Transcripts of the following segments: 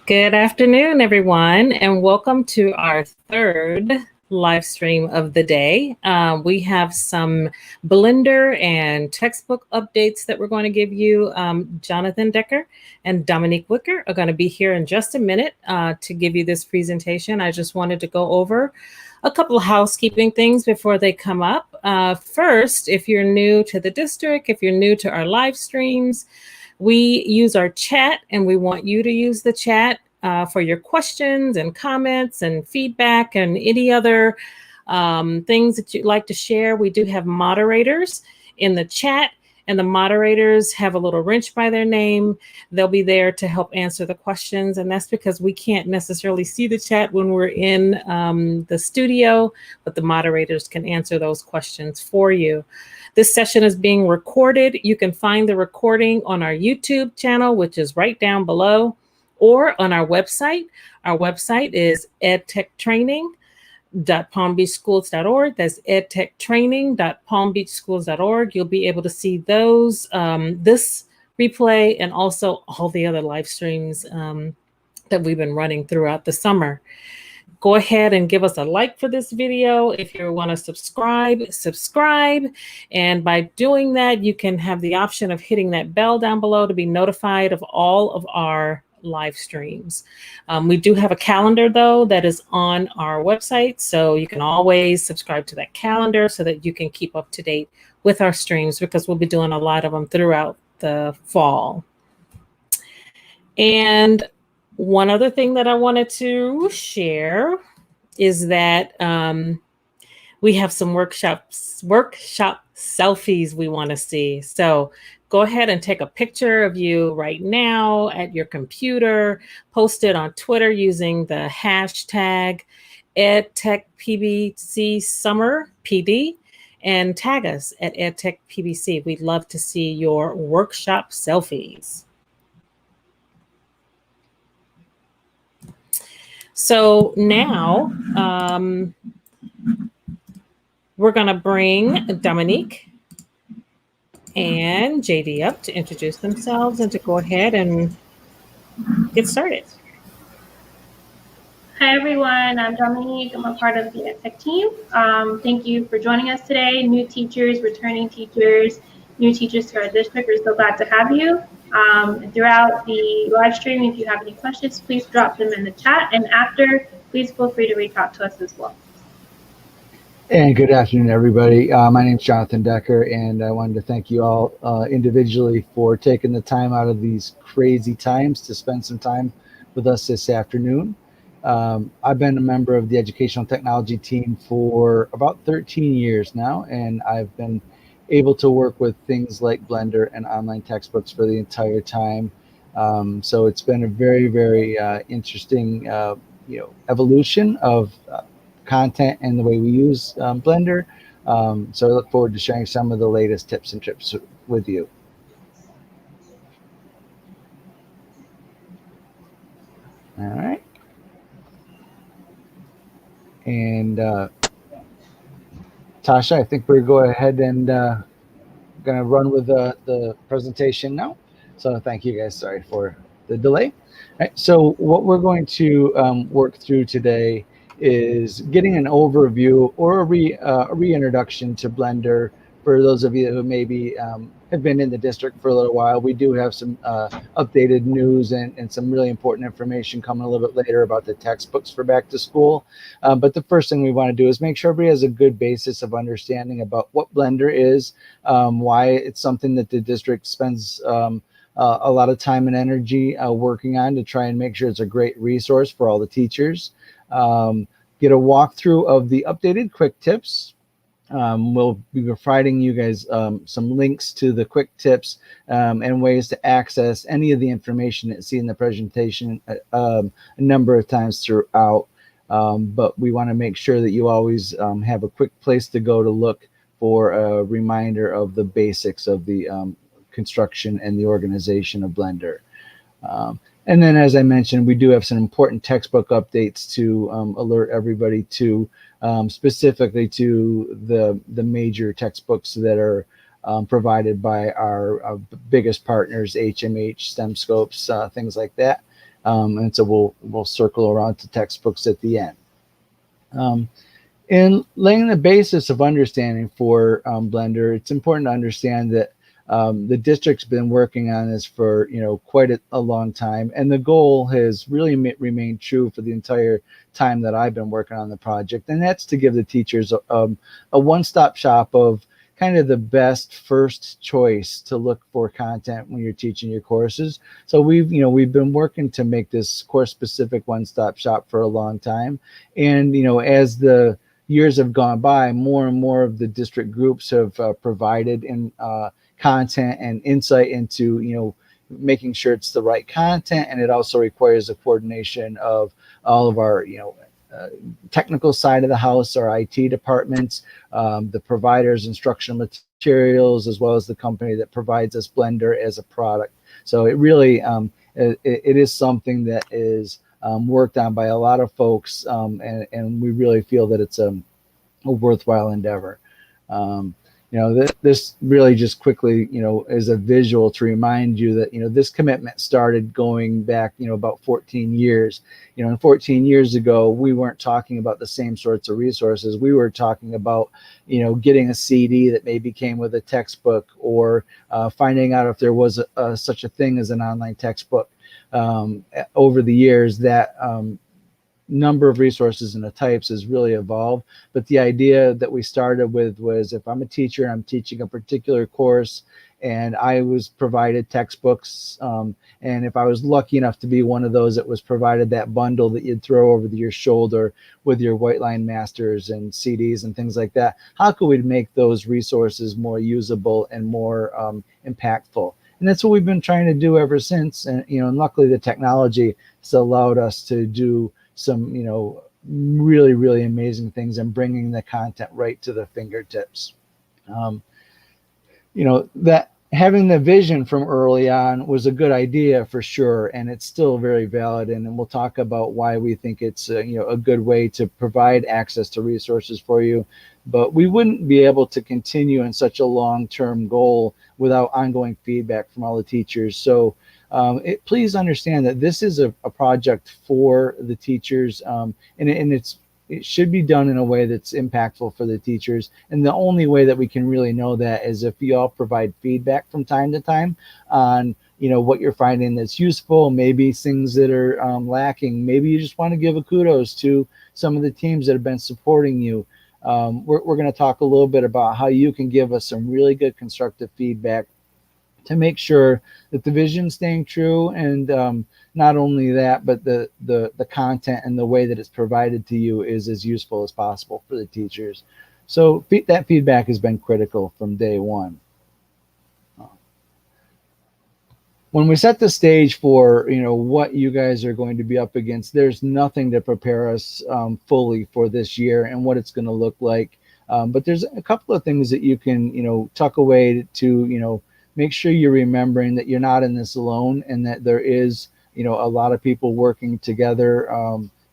Good afternoon, everyone, and welcome to our third live stream of the day. We have some Blender and textbook updates that we're going to give you. Jonathan Decker and Dominique Wicker are going to be here in just a minute to give you this presentation. I just wanted to go over a couple of housekeeping things before they come up. First, if you're new to the district, if you're new to our live streams, we use our chat, and we want you to use the chat for your questions and comments and feedback and any other things that you'd like to share. We do have moderators in the chat, and the moderators have a little wrench by their name. They'll be there to help answer the questions, and that's because we can't necessarily see the chat when we're in the studio, but the moderators can answer those questions for you. This session is being recorded. You can find the recording on our YouTube channel, which is right down below, or on our website. Our website is edtechtraining.palmbeachschools.org. That's edtechtraining.palmbeachschools.org. You'll be able to see those, this replay, and also all the other live streams that we've been running throughout the summer. Go ahead and give us a like for this video. If you want to subscribe. And by doing that, you can have the option of hitting that bell down below to be notified of all of our live streams. We do have a calendar, though, that is on our website. So you can always subscribe to that calendar so that you can keep up to date with our streams, because we'll be doing a lot of them throughout the fall. And one other thing that I wanted to share is that we have some workshop selfies we want to see. So go ahead and take a picture of you right now at your computer, post it on Twitter using the hashtag EdTechPBCSummerPD, and tag us at EdTechPBC. We'd love to see your workshop selfies. So now we're going to bring Dominique and JD up to introduce themselves and to go ahead and get started. Hi, everyone. I'm Dominique. I'm a part of the EdTech team. Thank you for joining us today. New teachers, returning teachers, new teachers to our district. We're so glad to have you. Throughout the live stream, if you have any questions, please drop them in the chat. And after, please feel free to reach out to us as well. And good afternoon, everybody. My name is Jonathan Decker, and I wanted to thank you all individually for taking the time out of these crazy times to spend some time with us this afternoon. I've been a member of the educational technology team for about 13 years now, and I've been able to work with things like Blender and online textbooks for the entire time. So it's been a very, very interesting evolution of content and the way we use Blender. So I look forward to sharing some of the latest tips and tricks with you. All right. And Tasha, I think we're going to go ahead and going to run with the presentation now. So thank you guys. Sorry for the delay. All right, so what we're going to work through today is getting an overview or a reintroduction to Blender for those of you who maybe have been in the district for a little while. We do have some updated news and some really important information coming a little bit later about the textbooks for back to school. But the first thing we want to do is make sure everybody has a good basis of understanding about what Blender is, why it's something that the district spends a lot of time and energy working on to try and make sure it's a great resource for all the teachers. Get a walkthrough of the updated quick tips. We'll be providing you guys some links to the quick tips and ways to access any of the information that you see in the presentation a number of times throughout. But we want to make sure that you always have a quick place to go to look for a reminder of the basics of the construction and the organization of Blender. And then, as I mentioned, we do have some important textbook updates to alert everybody to, specifically to the major textbooks that are provided by our biggest partners, HMH, STEM Scopes, things like that. And so we'll circle around to textbooks at the end. In laying the basis of understanding for Blender, it's important to understand that the district's been working on this for quite a long time, and the goal has really remained true for the entire time that I've been working on the project, and that's to give the teachers a one-stop shop of kind of the best first choice to look for content when you're teaching your courses. So we've been working to make this course-specific one-stop shop for a long time, and as the years have gone by, more and more of the district groups have provided content and insight into making sure it's the right content, and it also requires a coordination of all of our technical side of the house, our IT departments, the providers, instructional materials, as well as the company that provides us Blender as a product. So it really it is something that is worked on by a lot of folks, and we really feel that it's a worthwhile endeavor. This really just quickly, is a visual to remind you that, this commitment started going back, about 14 years. And 14 years ago, we weren't talking about the same sorts of resources. We were talking about, getting a CD that maybe came with a textbook, or finding out if there was such a thing as an online textbook. Over the years, that number of resources and the types has really evolved, but the idea that we started with was, if I'm a teacher and I'm teaching a particular course and I was provided textbooks, and if I was lucky enough to be one of those that was provided that bundle that you'd throw over your shoulder with your white line masters and CDs and things like that, how could we make those resources more usable and more impactful? And that's what we've been trying to do ever since. And and luckily the technology has allowed us to do some really, really amazing things and bringing the content right to the fingertips. That having the vision from early on was a good idea for sure, and it's still very valid, and we'll talk about why we think it's a good way to provide access to resources for you. But we wouldn't be able to continue in such a long-term goal without ongoing feedback from all the teachers. So please understand that this is a project for the teachers, and it should be done in a way that's impactful for the teachers. And the only way that we can really know that is if you all provide feedback from time to time on what you're finding that's useful, maybe things that are lacking. Maybe you just want to give a kudos to some of the teams that have been supporting you. We're going to talk a little bit about how you can give us some really good constructive feedback to make sure that the vision's staying true, and not only that, but the content and the way that it's provided to you is as useful as possible for the teachers. So that feedback has been critical from day one. When we set the stage for what you guys are going to be up against, there's nothing to prepare us fully for this year and what it's going to look like. But there's a couple of things that you can tuck away to make sure you're remembering that you're not in this alone, and that there is a lot of people working together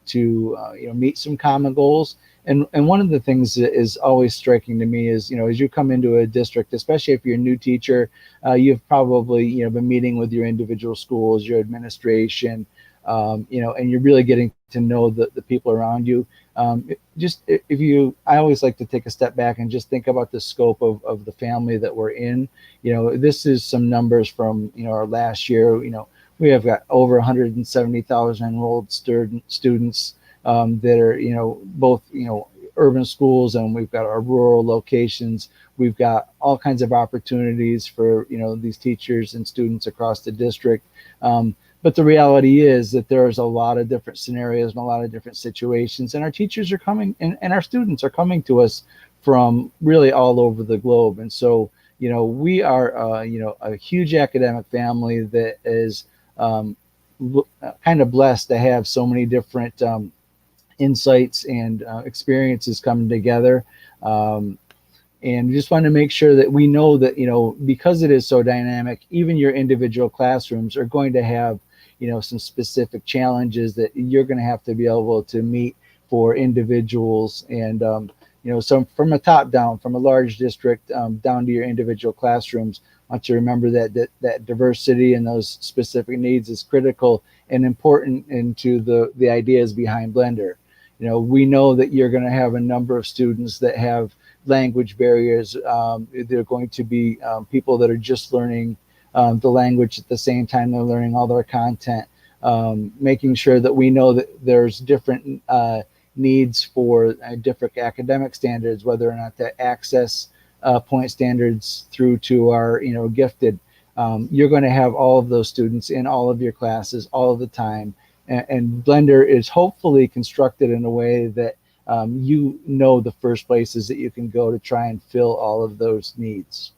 to meet some common goals. And one of the things that is always striking to me is, as you come into a district, especially if you're a new teacher, you've probably been meeting with your individual schools, your administration, and you're really getting to know the people around you. I always like to take a step back and just think about the scope of the family that we're in. This is some numbers from our last year. We have got over 170,000 enrolled students that are both urban schools, and we've got our rural locations. We've got all kinds of opportunities for these teachers and students across the district. But the reality is that there's a lot of different scenarios and a lot of different situations, and our teachers are coming and our students are coming to us from really all over the globe. And so, we are, a huge academic family that is kind of blessed to have so many different insights and experiences coming together. And we just want to make sure that we know that, because it is so dynamic, even your individual classrooms are going to have some specific challenges that you're going to have to be able to meet for individuals. And so from a top down, from a large district down to your individual classrooms, want you to remember that diversity and those specific needs is critical and important into the ideas behind Blender. We know that you're going to have a number of students that have language barriers. They're going to be people that are just learning the language at the same time they're learning all their content. Making sure that we know that there's different needs for different academic standards, whether or not that access point standards through to our gifted. You're going to have all of those students in all of your classes all of the time, and Blender is hopefully constructed in a way that the first places that you can go to try and fill all of those needs.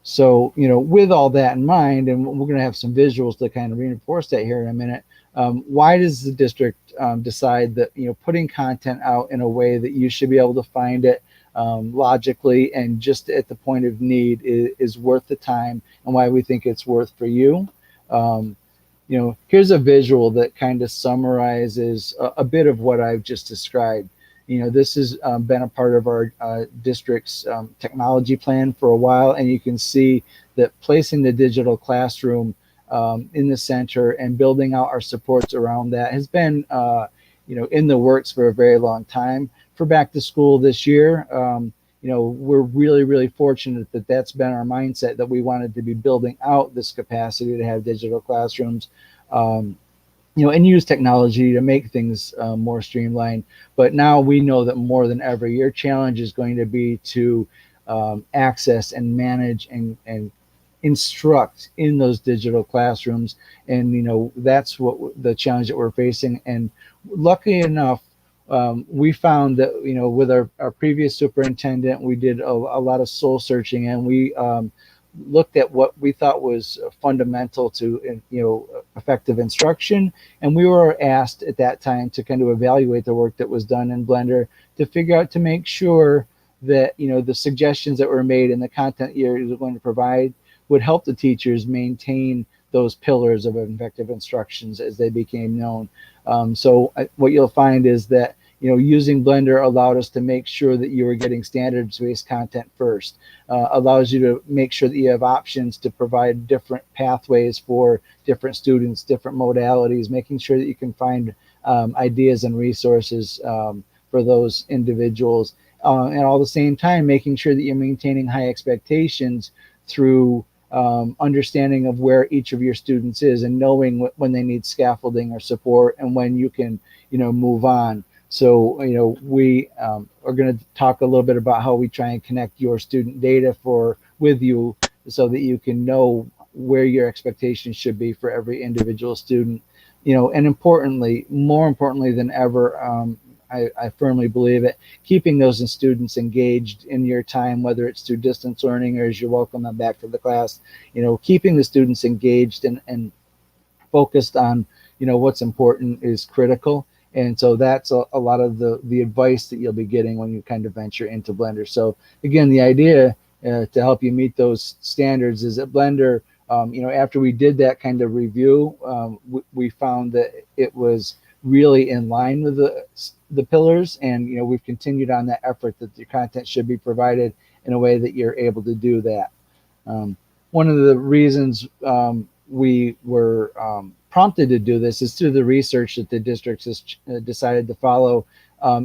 So, with all that in mind, and we're going to have some visuals to kind of reinforce that here in a minute, why does the district decide that, putting content out in a way that you should be able to find it logically and just at the point of need is worth the time, and why we think it's worth for you? Here's a visual that kind of summarizes a bit of what I've just described. This has been a part of our district's technology plan for a while, and you can see that placing the digital classroom in the center and building out our supports around that has been in the works for a very long time. For back to school this year, we're really, really fortunate that that's been our mindset, that we wanted to be building out this capacity to have digital classrooms. And use technology to make things more streamlined. But now we know that more than ever, your challenge is going to be to access and manage and instruct in those digital classrooms. And, that's what the challenge that we're facing. And luckily enough, we found that, with our previous superintendent, we did a lot of soul searching, and we looked at what we thought was fundamental to effective instruction, and we were asked at that time to kind of evaluate the work that was done in Blender to figure out, to make sure that the suggestions that were made and the content you're going to provide would help the teachers maintain those pillars of effective instructions as they became known. So what you'll find is that using Blender allowed us to make sure that you were getting standards-based content first. Allows you to make sure that you have options to provide different pathways for different students, different modalities, making sure that you can find ideas and resources for those individuals. And all the same time, making sure that you're maintaining high expectations through understanding of where each of your students is, and knowing when they need scaffolding or support and when you can, move on. So, we are going to talk a little bit about how we try and connect your student data with you, so that you can know where your expectations should be for every individual student. And importantly, more importantly than ever, I firmly believe it, keeping those students engaged in your time, whether it's through distance learning or as you welcome them back to the class, keeping the students engaged and focused on, what's important is critical. And so that's a lot of the advice that you'll be getting when you kind of venture into Blender. So again, the idea to help you meet those standards is that Blender, after we did that kind of review, we found that it was really in line with the pillars, and we've continued on that effort that your content should be provided in a way that you're able to do that. One of the reasons we were prompted to do this is through the research that the district has decided to follow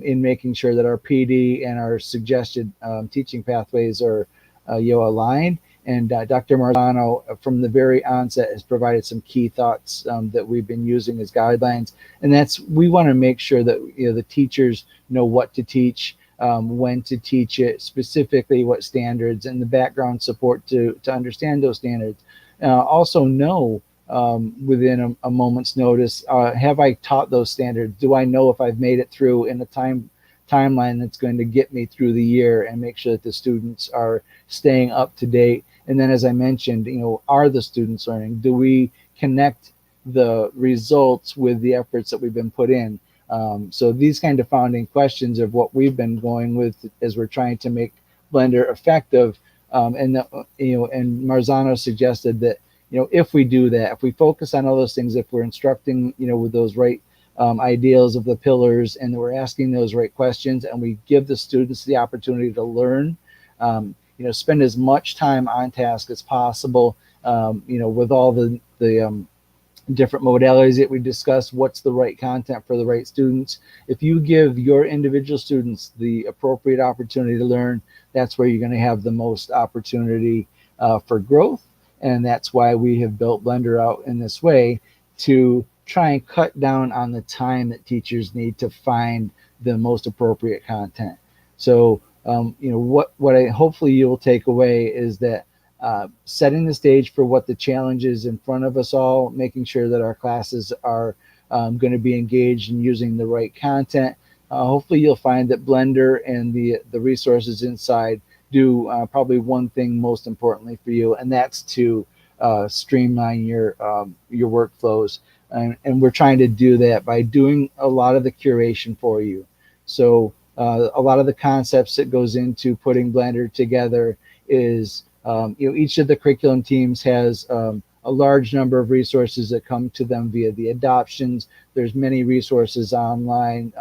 in making sure that our PD and our suggested teaching pathways are aligned. And Dr. Marzano, from the very onset, has provided some key thoughts that we've been using as guidelines. And that's, we want to make sure that the teachers know what to teach, when to teach it, specifically what standards, and the background support to understand those standards. Also know within a moment's notice, have I taught those standards? Do I know if I've made it through in a timeline that's going to get me through the year, and make sure that the students are staying up to date? And then, as I mentioned, are the students learning? Do we connect the results with the efforts that we've been put in? So these kind of founding questions of what we've been going with as we're trying to make Blender effective. And Marzano suggested that, if we do that, if we focus on all those things, if we're instructing, with those right ideals of the pillars, and we're asking those right questions, and we give the students the opportunity to learn, spend as much time on task as possible, with all the different modalities that we discussed. What's the right content for the right students? If you give your individual students the appropriate opportunity to learn, that's where you're going to have the most opportunity for growth. And that's why we have built Blender out in this way, to try and cut down on the time that teachers need to find the most appropriate content. So what I hopefully you'll take away is that setting the stage for what the challenge is in front of us all, making sure that our classes are going to be engaged in using the right content. Hopefully you'll find that Blender and the resources inside do probably one thing most importantly for you, and that's to streamline your workflows. And we're trying to do that by doing a lot of the curation for you. So a lot of the concepts that goes into putting Blender together is each of the curriculum teams has a large number of resources that come to them via the adoptions. There's many resources online.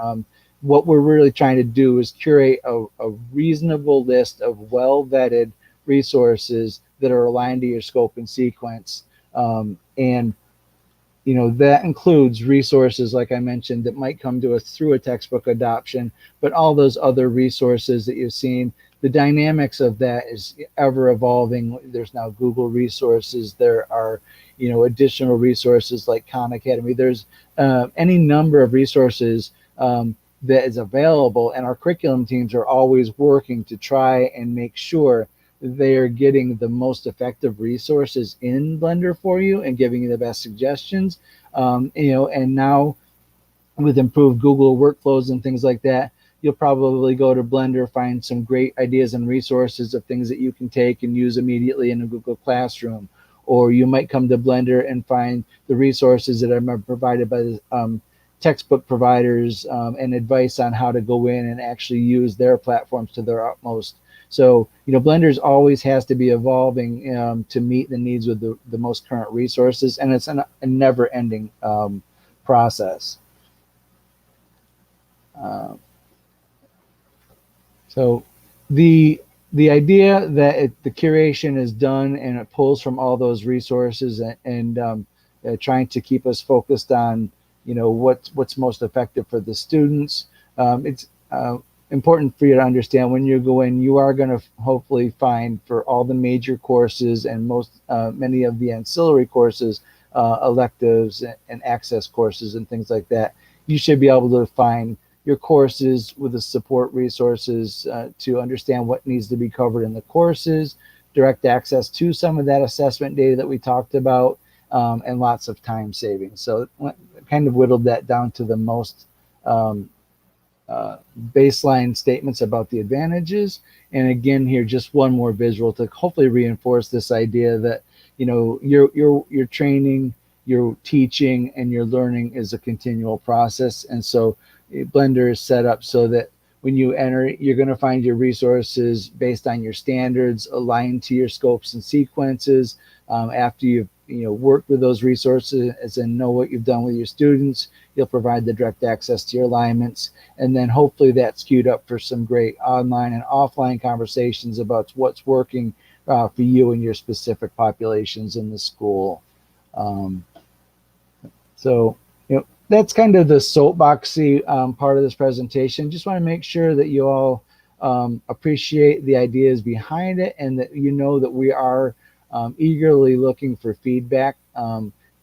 What we're really trying to do is curate a reasonable list of well-vetted resources that are aligned to your scope and sequence. And that includes resources, like I mentioned, that might come to us through a textbook adoption, but all those other resources that you've seen, the dynamics of that is ever evolving. There's now Google resources. There are, additional resources like Khan Academy. There's any number of resources that is available, and our curriculum teams are always working to try and make sure they are getting the most effective resources in Blender for you and giving you the best suggestions. And now with improved Google workflows and things like that, you'll probably go to Blender, find some great ideas and resources of things that you can take and use immediately in a Google Classroom. Or you might come to Blender and find the resources that are provided by the textbook providers and advice on how to go in and actually use their platforms to their utmost. So, Blender always has to be evolving to meet the needs of the most current resources, and it's a never-ending process. So the idea that the curation is done and it pulls from all those resources and trying to keep us focused on what's most effective for the students. It's important for you to understand when you go in, you are going to hopefully find for all the major courses and many of the ancillary courses, electives and access courses and things like that, you should be able to find your courses with the support resources to understand what needs to be covered in the courses, direct access to some of that assessment data that we talked about, and lots of time savings. So kind of whittled that down to the most baseline statements about the advantages. And again, here, just one more visual to hopefully reinforce this idea that, your training, your teaching, and your learning is a continual process. And so Blender is set up so that when you enter, you're going to find your resources based on your standards, aligned to your scopes and sequences. After you've worked with those resources and know what you've done with your students, you'll provide the direct access to your alignments, and then hopefully that's queued up for some great online and offline conversations about what's working for you and your specific populations in the school. So that's kind of the soapboxy part of this presentation. Just want to make sure that you all appreciate the ideas behind it, and that that we are eagerly looking for feedback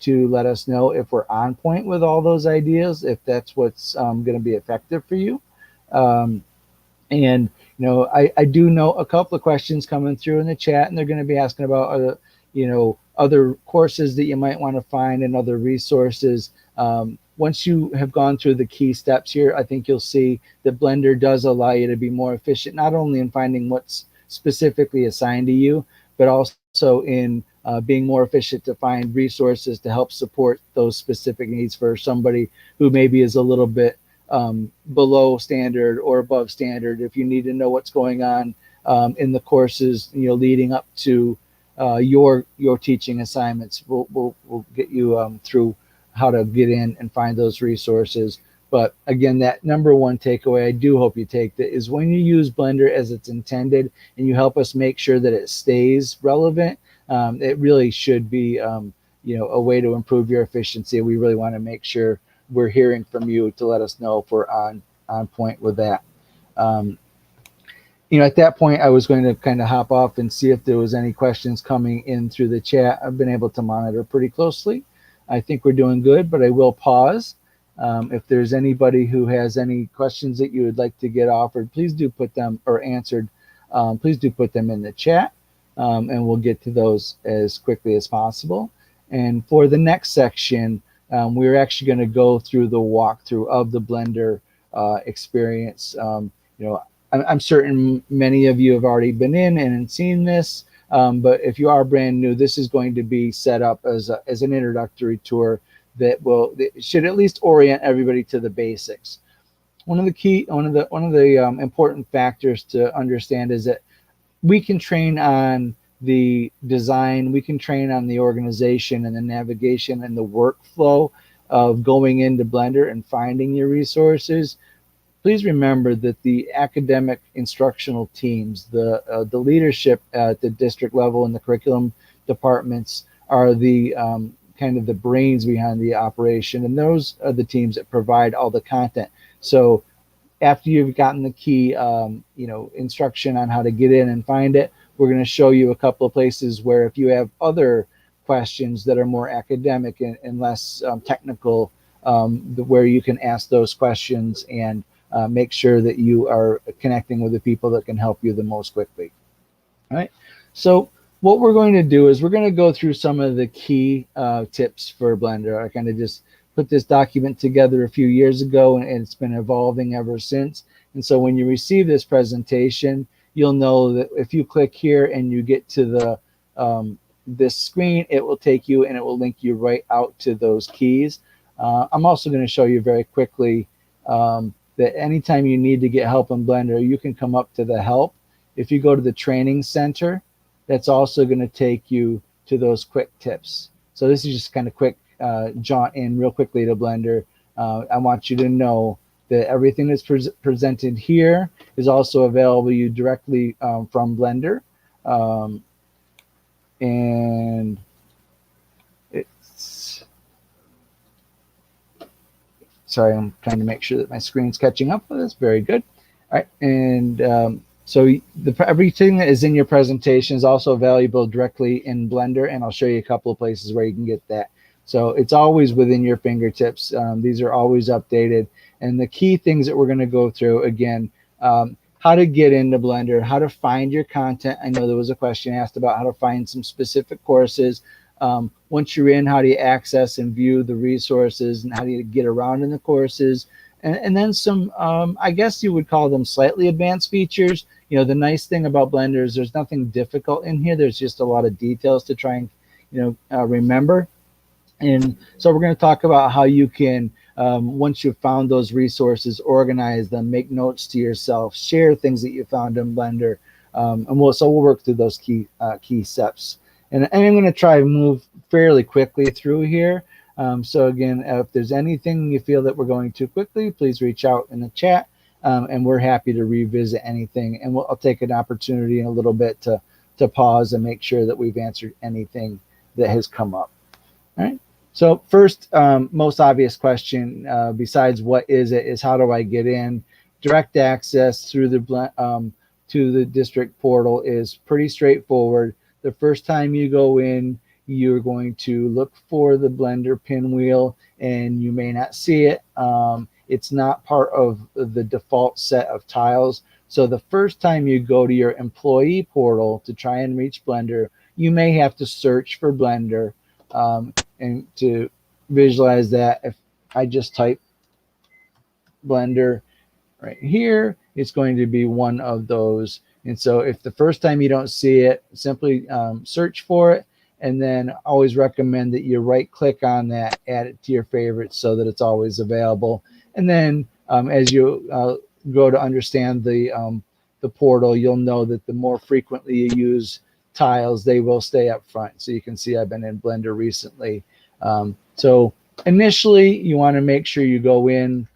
to let us know if we're on point with all those ideas, if that's what's going to be effective for you. And I do know a couple of questions coming through in the chat, and they're going to be asking about other courses that you might want to find and other resources. Once you have gone through the key steps here, I think you'll see that Blender does allow you to be more efficient, not only in finding what's specifically assigned to you, but also in being more efficient to find resources to help support those specific needs for somebody who maybe is a little bit below standard or above standard. If you need to know what's going on in the courses, leading up to your teaching assignments, we'll get you through how to get in and find those resources. But again, that number one takeaway I do hope you take that is when you use Blender as it's intended and you help us make sure that it stays relevant, it really should be a way to improve your efficiency. We really want to make sure we're hearing from you to let us know if we're on point with that. At that point, I was going to kind of hop off and see if there was any questions coming in through the chat. I've been able to monitor pretty closely. I think we're doing good, but I will pause. If there's anybody who has any questions that you would like to get offered, please do put them or answered. Please do put them in the chat, and we'll get to those as quickly as possible. And for the next section, we're actually going to go through the walkthrough of the Blender experience. I'm certain many of you have already been in and seen this, but if you are brand new, this is going to be set up as an introductory tour that should at least orient everybody to the basics. One of the important factors to understand is that we can train on the design, we can train on the organization and the navigation and the workflow of going into Blender and finding your resources. Please remember that the academic instructional teams, the leadership at the district level and the curriculum departments are the kind of the brains behind the operation, and those are the teams that provide all the content. So after you've gotten the key instruction on how to get in and find it, we're going to show you a couple of places where if you have other questions that are more academic and less technical, where you can ask those questions and make sure that you are connecting with the people that can help you the most quickly. All right. So what we're going to do is we're going to go through some of the key tips for Blender. I kind of just put this document together a few years ago, and it's been evolving ever since. And so when you receive this presentation, you'll know that if you click here and you get to the this screen, it will take you and it will link you right out to those keys. I'm also going to show you very quickly that anytime you need to get help in Blender, you can come up to the help. If you go to the training center, that's also going to take you to those quick tips. So this is just kind of quick jaunt in real quickly to Blender. I want you to know that everything that's presented here is also available to you directly from Blender. And it's, sorry, I'm trying to make sure that my screen's catching up with this. Very good. All right, and so everything that is in your presentation is also available directly in Blender, and I'll show you a couple of places where you can get that. So it's always within your fingertips. These are always updated. And the key things that we're going to go through, again, how to get into Blender, how to find your content. I know there was a question asked about how to find some specific courses. Once you're in, how do you access and view the resources, and how do you get around in the courses? And then some, I guess you would call them slightly advanced features. The nice thing about Blender is there's nothing difficult in here. There's just a lot of details to try and remember. And so we're going to talk about how you can, once you've found those resources, organize them, make notes to yourself, share things that you found in Blender, and we'll work through those key steps. And I'm going to try to move fairly quickly through here. So again, if there's anything you feel that we're going too quickly, please reach out in the chat, and we're happy to revisit anything. And I'll take an opportunity in a little bit to pause and make sure that we've answered anything that has come up. All right. So first, most obvious question, besides what is it, is how do I get in? Direct access through the to the district portal is pretty straightforward. The first time you go in, you're going to look for the Blender pinwheel, and you may not see it. It's not part of the default set of tiles. So the first time you go to your employee portal to try and reach Blender, you may have to search for Blender. And to visualize that, if I just type Blender right here, it's going to be one of those. And so if the first time you don't see it, simply search for it, and then always recommend that you right click on that, add it to your favorites so that it's always available. And then as you go to understand the portal, you'll know that the more frequently you use tiles, they will stay up front. So you can see I've been in Blender recently. So initially you want to make sure you go in,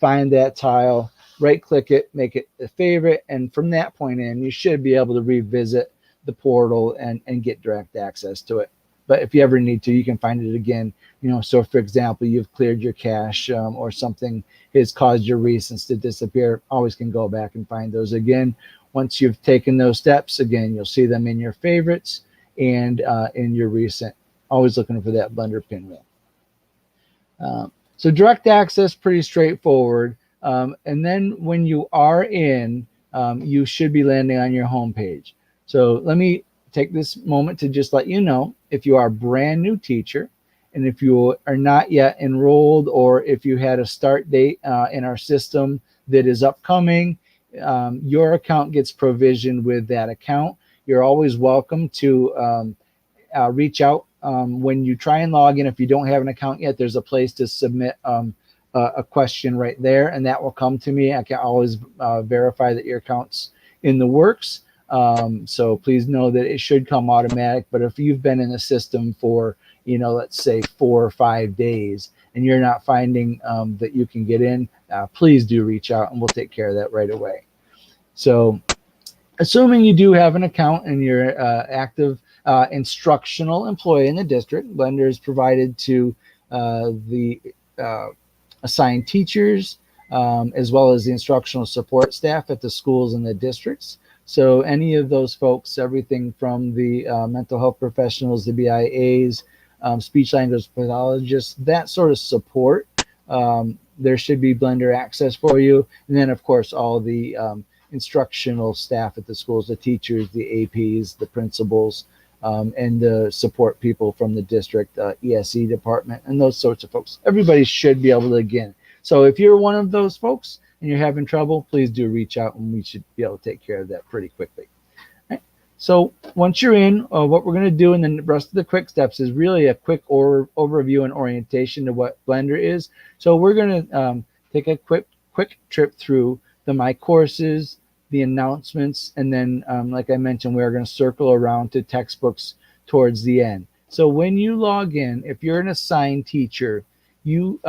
find that tile, right click it, make it a favorite, and from that point in, you should be able to revisit the portal and get direct access to it. But if you ever need to, you can find it again. So for example, you've cleared your cache, or something has caused your recents to disappear, always can go back and find those again. Once you've taken those steps, again, you'll see them in your favorites and in your recent. Always looking for that Blender pinwheel. So direct access, pretty straightforward. And then when you are in, you should be landing on your home page. So let me take this moment to just let you know, if you are a brand new teacher, and if you are not yet enrolled, or if you had a start date in our system that is upcoming, your account gets provisioned with that account. You're always welcome to reach out when you try and log in. If you don't have an account yet, there's a place to submit a question right there, and that will come to me. I can always verify that your account's in the works. So please know that it should come automatic. But if you've been in the system for, let's say 4 or 5 days, and you're not finding that you can get in, please do reach out, and we'll take care of that right away. So assuming you do have an account and you're active instructional employee in the district, Blender is provided to the assigned teachers, as well as the instructional support staff at the schools and the districts. So any of those folks, everything from the mental health professionals, the BIAs, speech language pathologists, that sort of support, there should be Blender access for you. And then, of course, all the instructional staff at the schools, the teachers, the APs, the principals, and the support people from the district, ESE department, and those sorts of folks. Everybody should be able to get in. So if you're one of those folks and you're having trouble, please do reach out, and we should be able to take care of that pretty quickly. Right. So once you're in, what we're going to do in the rest of the quick steps is really a quick overview and orientation to what Blender is. So we're going to take a quick trip through the My Courses, the announcements, and then like I mentioned, we're going to circle around to textbooks towards the end. So when you log in, if you're an assigned teacher, you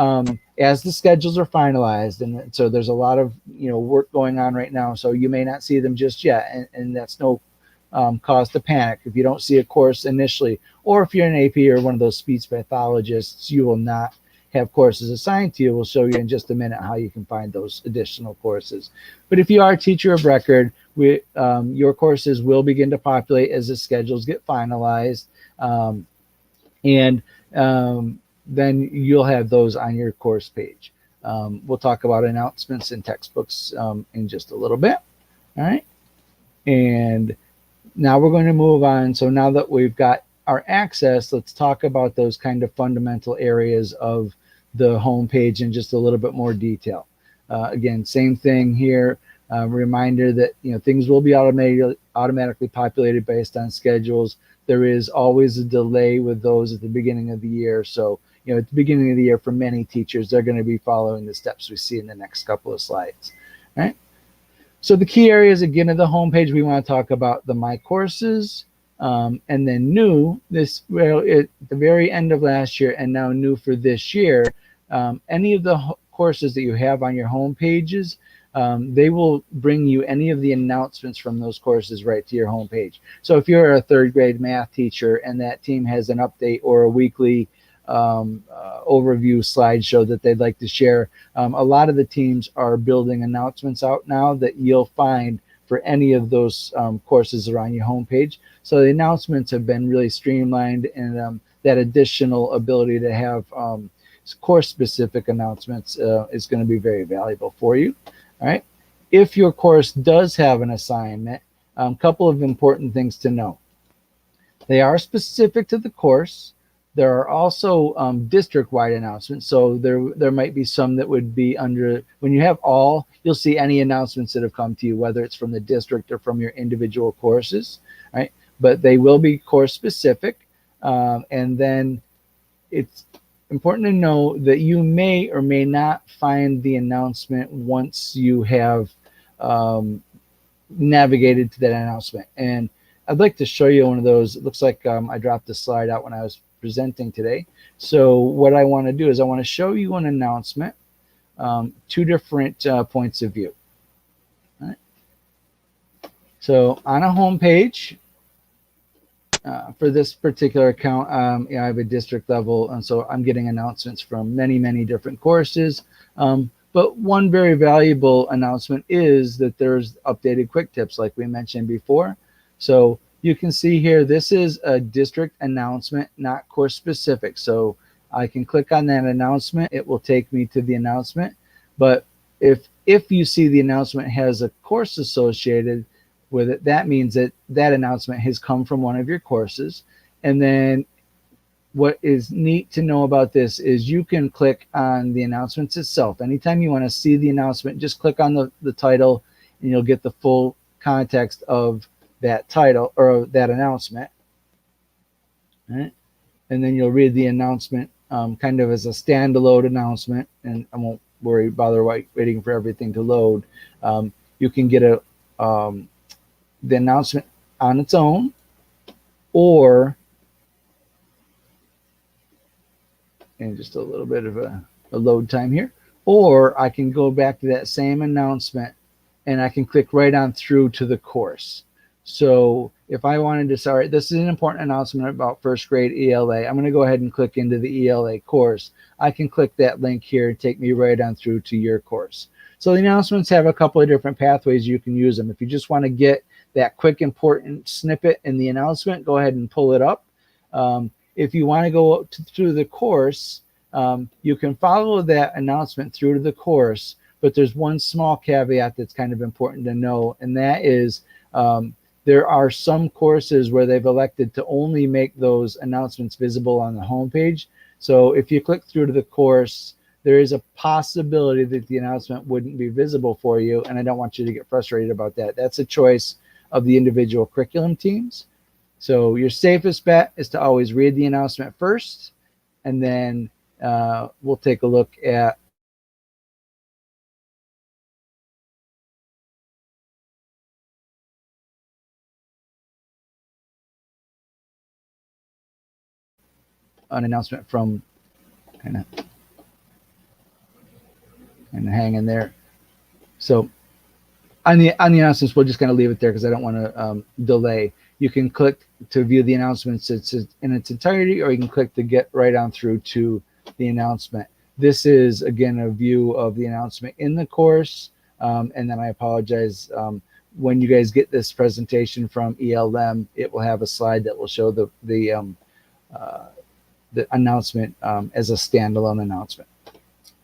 as the schedules are finalized, and so there's a lot of work going on right now, so you may not see them just yet, and that's no cause to panic if you don't see a course initially, or if you're an AP or one of those speech pathologists, you will not have courses assigned to you. We'll show you in just a minute how you can find those additional courses. But if you are a teacher of record, your courses will begin to populate as the schedules get finalized, and then you'll have those on your course page. We'll talk about announcements and textbooks in just a little bit. All right. And now we're going to move on. So now that we've got our access, let's talk about those kind of fundamental areas of the home page in just a little bit more detail. Again, same thing here. Reminder that things will be automatically populated based on schedules. There is always a delay with those at the beginning of the year. So at the beginning of the year, for many teachers, they're going to be following the steps we see in the next couple of slides. All right. So the key areas, again, of the homepage, we want to talk about the My Courses, and then new, at the very end of last year and now new for this year, any of the courses that you have on your home pages, they will bring you any of the announcements from those courses right to your home page. So if you're a 3rd grade math teacher and that team has an update or a weekly overview slideshow that they'd like to share, a lot of the teams are building announcements out now that you'll find for any of those courses around your homepage. So the announcements have been really streamlined, and that additional ability to have course-specific announcements is going to be very valuable for you. All right. If your course does have an assignment, a couple of important things to know. They are specific to the course. There are also district-wide announcements. So there might be some that would be under, when you have all, you'll see any announcements that have come to you, whether it's from the district or from your individual courses, right? But they will be course-specific. And then it's important to know that you may or may not find the announcement once you have navigated to that announcement. And I'd like to show you one of those. It looks like I dropped the slide out when I was presenting today. So what I want to do is I want to show you an announcement two different points of view. All right. So on a home page, for this particular account, I have a district level, and so I'm getting announcements from many, many different courses. But one very valuable announcement is that there's updated quick tips like we mentioned before. So you can see here, this is a district announcement, not course specific. So I can click on that announcement. It will take me to the announcement. But if you see the announcement has a course associated with it, that means that that announcement has come from one of your courses. And then what is neat to know about this is you can click on the announcements itself. Anytime you want to see the announcement, just click on the title and you'll get the full context of that title or that announcement. All right? And then you'll read the announcement kind of as a standalone announcement, and I won't bother waiting for everything to load. You can get the announcement on its own, or and just a little bit of a load time here, or I can go back to that same announcement and I can click right on through to the course. So if I wanted to start, this is an important announcement about first grade ELA. I'm going to go ahead and click into the ELA course. I can click that link here and take me right on through to your course. So the announcements have a couple of different pathways you can use them. If you just want to get that quick important snippet in the announcement, go ahead and pull it up. If you want to go through the course, you can follow that announcement through to the course, but there's one small caveat that's kind of important to know, and that is there are some courses where they've elected to only make those announcements visible on the homepage. So if you click through to the course, there is a possibility that the announcement wouldn't be visible for you, and I don't want you to get frustrated about that. That's a choice of the individual curriculum teams. So your safest bet is to always read the announcement first, and then we'll take a look at an announcement from kind of hanging there. So on the announcements, we're just going to leave it there because I don't want to delay. You can click to view the announcements in its entirety, or you can click to get right on through to the announcement. This is, again, a view of the announcement in the course. And then I apologize. When you guys get this presentation from ELM, it will have a slide that will show the announcement as a standalone announcement.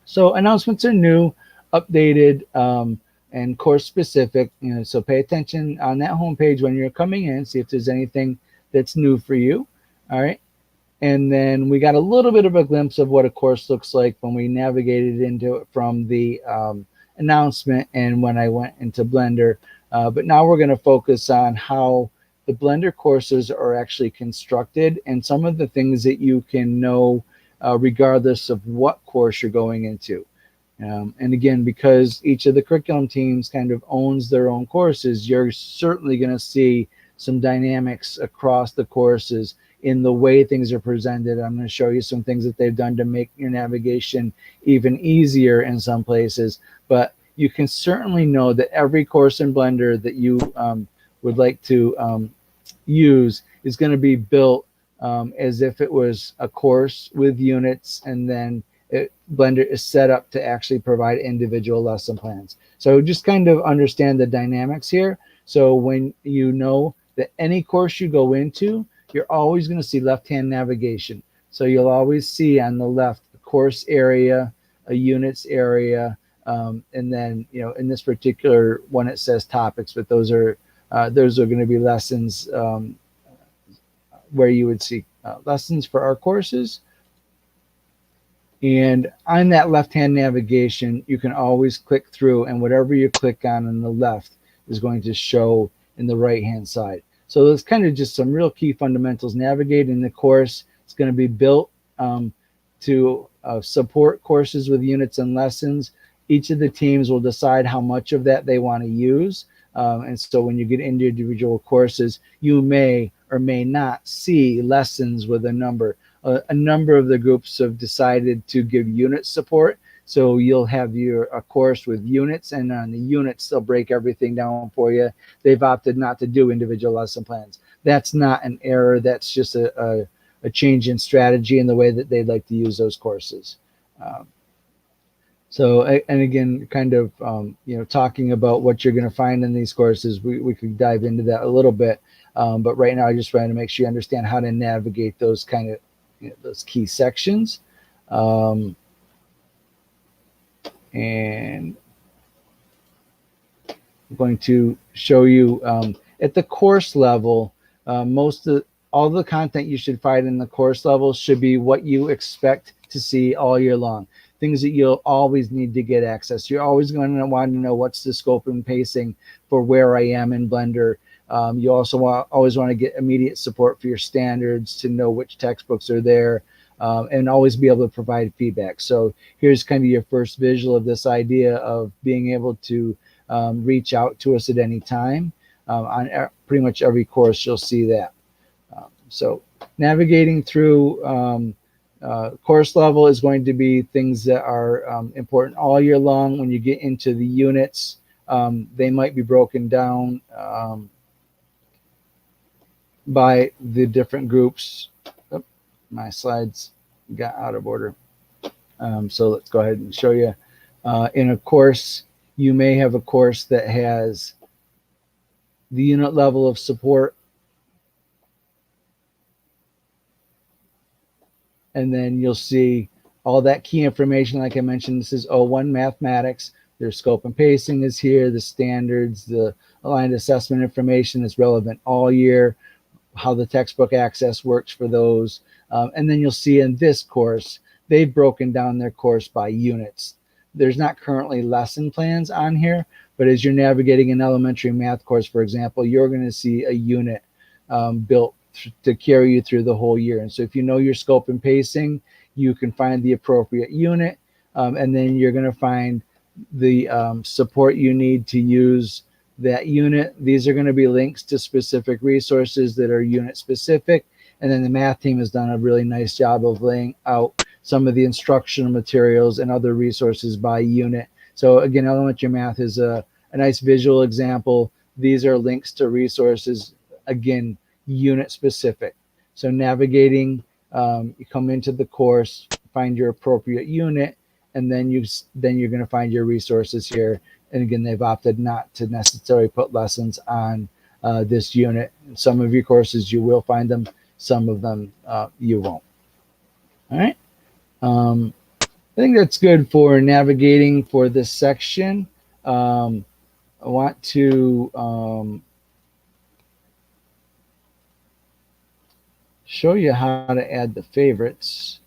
So announcements are new, updated, and course specific. So pay attention on that homepage when you're coming in, see if there's anything that's new for you. All right. And then we got a little bit of a glimpse of what a course looks like when we navigated into it from the announcement and when I went into Blender. But now we're going to focus on how the Blender courses are actually constructed and some of the things that you can know regardless of what course you're going into. And again, because each of the curriculum teams kind of owns their own courses, you're certainly going to see some dynamics across the courses in the way things are presented. I'm going to show you some things that they've done to make your navigation even easier in some places. But you can certainly know that every course in Blender that you would like to use is going to be built as if it was a course with units, and then Blender is set up to actually provide individual lesson plans. So just kind of understand the dynamics here. So when you know that any course you go into, you're always going to see left-hand navigation. So you'll always see on the left a course area, a units area, and then in this particular one it says topics, but those are going to be lessons where you would see lessons for our courses. And on that left-hand navigation, you can always click through, and whatever you click on the left is going to show in the right-hand side. So it's kind of just some real key fundamentals. Navigating the course, it's going to be built to support courses with units and lessons. Each of the teams will decide how much of that they want to use. And so when you get into individual courses, you may or may not see lessons with a number. A number of the groups have decided to give unit support. So you'll have a course with units, and on the units, they'll break everything down for you. They've opted not to do individual lesson plans. That's not an error. That's just a change in strategy in the way that they'd like to use those courses. So, and again, kind of, talking about what you're going to find in these courses, we could dive into that a little bit. But right now, I just trying to make sure you understand how to navigate those kind of, those key sections. And I'm going to show you at the course level, all the content you should find in the course level should be what you expect to see all year long. Things that you'll always need to get access. You're always going to want to know what's the scope and pacing for where I am in Blender. You also always want to get immediate support for your standards to know which textbooks are there, and always be able to provide feedback. So here's kind of your first visual of this idea of being able to reach out to us at any time. On pretty much every course, you'll see that. So navigating through course level is going to be things that are important all year long. When you get into the units, they might be broken down by the different groups. Oh, my slides got out of order. So let's go ahead and show you. In a course, you may have a course that has the unit level of support, and then you'll see all that key information. Like I mentioned, this is O1 mathematics. Their scope and pacing is here, the standards, the aligned assessment information is relevant all year, how the textbook access works for those. And then you'll see in this course, they've broken down their course by units. There's not currently lesson plans on here, but as you're navigating an elementary math course, for example, you're going to see a unit built to carry you through the whole year. And so if you know your scope and pacing, you can find the appropriate unit, and then you're going to find the support you need to use that unit. These are going to be links to specific resources that are unit specific. And then the math team has done a really nice job of laying out some of the instructional materials and other resources by unit. So again, elementary math is a nice visual example. These are links to resources, again, unit specific. So navigating, you come into the course, find your appropriate unit, and then you're going to find your resources here. And again, they've opted not to necessarily put lessons on this unit. In some of your courses, you will find them. Some of them you won't. All right. I think that's good for navigating for this section. I want to show you how to add the favorites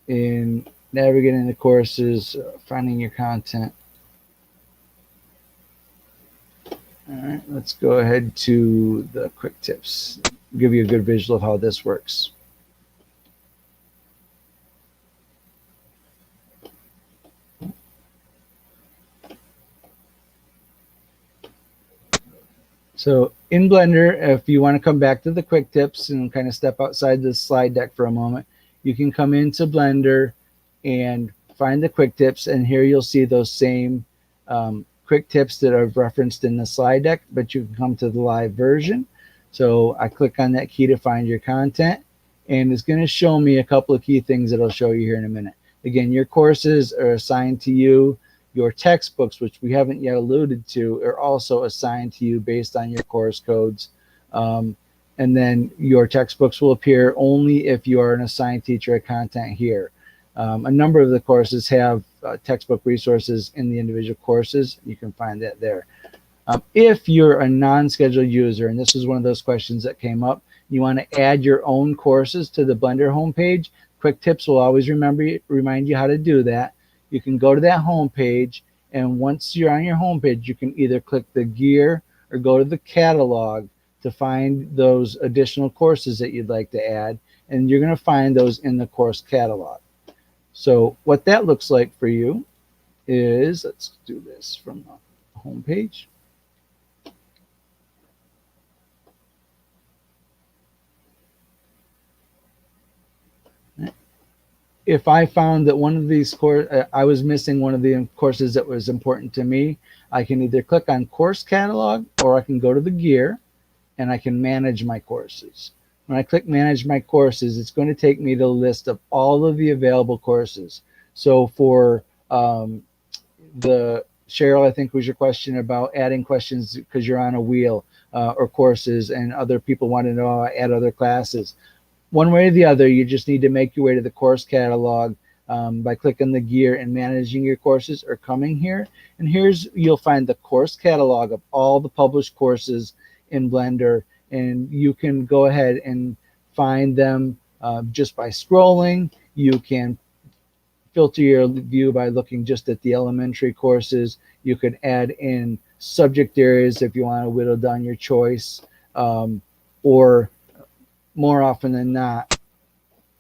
in navigating the courses, finding your content. All right, let's go ahead to the quick tips. Give you a good visual of how this works. So in Blender, if you want to come back to the quick tips and kind of step outside the slide deck for a moment, you can come into Blender and find the quick tips, and here you'll see those same quick tips that I've referenced in the slide deck, but you can come to the live version. So I click on that key to find your content, and it's going to show me a couple of key things that I'll show you here in a minute. Again, your courses are assigned to you. Your textbooks, which we haven't yet alluded to, are also assigned to you based on your course codes. And then your textbooks will appear only if you are an assigned teacher of content here. A number of the courses have textbook resources in the individual courses. You can find that there. If you're a non-scheduled user, and this is one of those questions that came up, you want to add your own courses to the Blender homepage, Quick Tips will always remind you how to do that. You can go to that homepage, and once you're on your homepage, you can either click the gear or go to the catalog to find those additional courses that you'd like to add, and you're going to find those in the course catalog. So what that looks like for you is, let's do this from the homepage. if I found that one of these I was missing one of the courses that was important to me, I can either click on course catalog, or I can go to the gear and I can manage my courses. When I click manage my courses, it's going to take me to a list of all of the available courses. So for the Cheryl, I think was your question about adding questions because you're on a wheel, or courses, and other people want to know how I add other classes. One way or the other, you just need to make your way to the course catalog by clicking the gear and managing your courses, or coming here. And you'll find the course catalog of all the published courses in Blender, and you can go ahead and find them just by scrolling. You can filter your view by looking just at the elementary courses. You could add in subject areas if you want to whittle down your choice, or more often than not,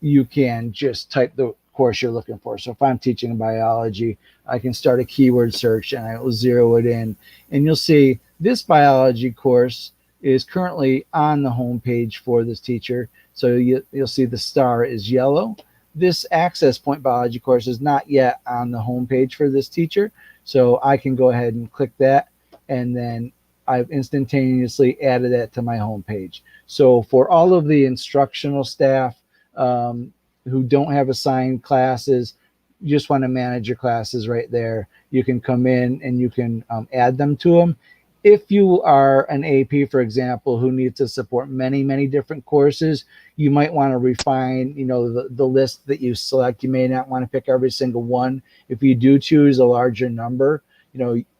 you can just type the course you're looking for. So if I'm teaching biology, I can start a keyword search and I will zero it in, and you'll see this biology course is currently on the home page for this teacher. So you'll see the star is yellow. This access point biology course is not yet on the home page for this teacher. So I can go ahead and click that, and then I've instantaneously added that to my home page. So for all of the instructional staff who don't have assigned classes, you just want to manage your classes right there. You can come in and you can add them to them. If you are an AP, for example, who needs to support many, many different courses, you might want to refine, the list that you select. You may not want to pick every single one. If you do choose a larger number,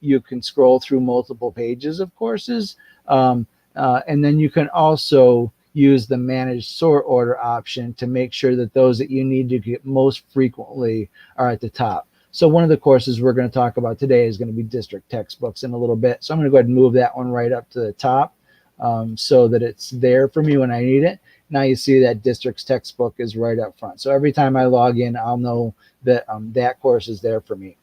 you can scroll through multiple pages of courses. And then you can also use the manage sort order option to make sure that those that you need to get most frequently are at the top. So one of the courses we're going to talk about today is going to be district textbooks in a little bit. So I'm going to go ahead and move that one right up to the top so that it's there for me when I need it. Now you see that district's textbook is right up front. So every time I log in, I'll know that that course is there for me.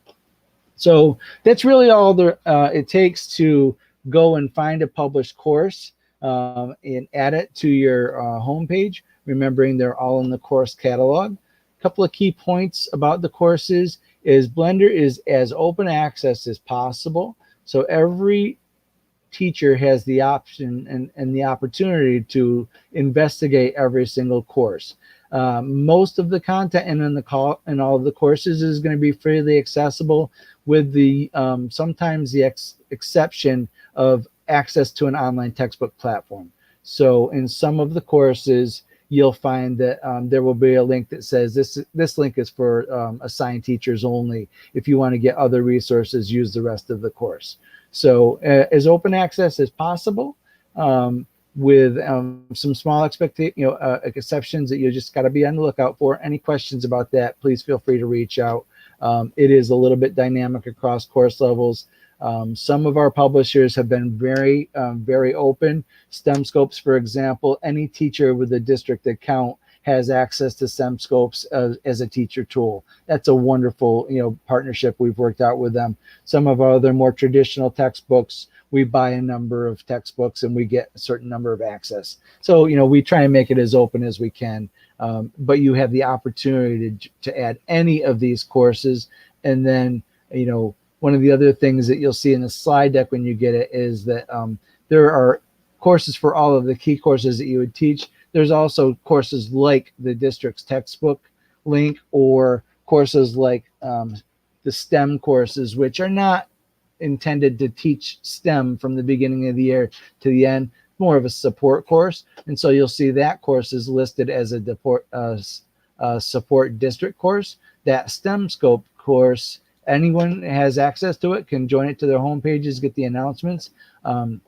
So that's really all it takes to go and find a published course and add it to your homepage, remembering they're all in the course catalog. A couple of key points about the courses is Blender is as open access as possible. So every teacher has the option and the opportunity to investigate every single course. Most of the content in all of the courses is going to be freely accessible, with the sometimes the exception of access to an online textbook platform. So in some of the courses, you'll find that there will be a link that says this link is for assigned teachers only. If you want to get other resources, use the rest of the course. So as open access as possible, with some small exceptions that you just got to be on the lookout for. Any questions about that, please feel free to reach out. It is a little bit dynamic across course levels. Some of our publishers have been very, very open. STEM Scopes, for example, any teacher with a district account has access to STEM Scopes as a teacher tool. That's a wonderful, partnership we've worked out with them. Some of our other more traditional textbooks, we buy a number of textbooks and we get a certain number of access. So, we try and make it as open as we can. But you have the opportunity to add any of these courses. And then, one of the other things that you'll see in the slide deck when you get it is that there are courses for all of the key courses that you would teach. There's also courses like the district's textbook link, or courses like the STEM courses, which are not intended to teach STEM from the beginning of the year to the end, more of a support course. And so you'll see that course is listed as a support district course. That STEM scope course, anyone has access to it, can join it to their home pages, get the announcements. And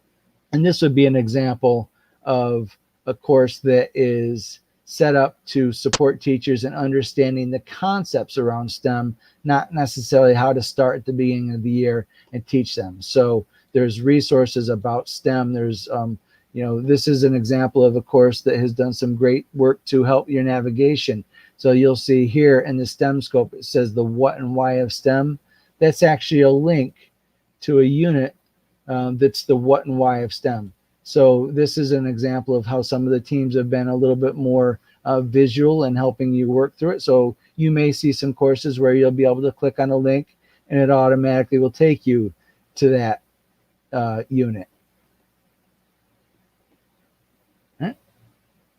this would be an example of a course that is set up to support teachers in understanding the concepts around STEM, not necessarily how to start at the beginning of the year and teach them. So there's resources about STEM. There's, this is an example of a course that has done some great work to help your navigation. So you'll see here in the STEM scope, it says the what and why of STEM. That's actually a link to a unit that's the what and why of STEM. So this is an example of how some of the teams have been a little bit more visual and helping you work through it. So you may see some courses where you'll be able to click on a link and it automatically will take you to that unit. Right?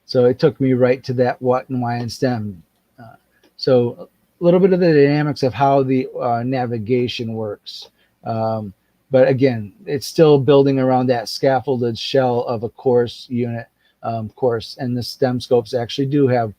So it took me right to that what and why in STEM. So a little bit of the dynamics of how the navigation works. But again, it's still building around that scaffolded shell of a course unit course. And the STEM scopes actually do have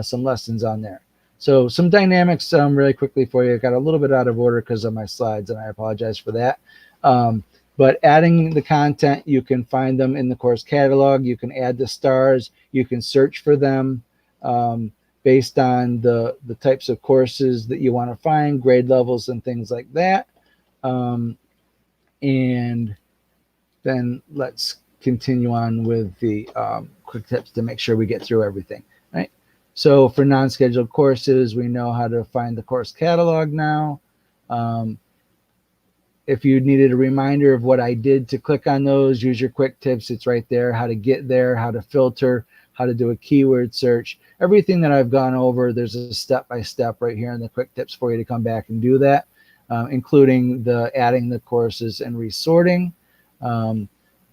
some lessons on there. So some dynamics really quickly for you. I got a little bit out of order because of my slides, and I apologize for that. But adding the content, you can find them in the course catalog. You can add the stars. You can search for them based on the types of courses that you want to find, grade levels, and things like that. And then let's continue on with the quick tips to make sure we get through everything. Right. So for non-scheduled courses, we know how to find the course catalog now. If you needed a reminder of what I did to click on those, use your quick tips. It's right there, how to get there, how to filter, how to do a keyword search. Everything that I've gone over, there's a step-by-step right here in the quick tips for you to come back and do that, including the adding the courses and resorting.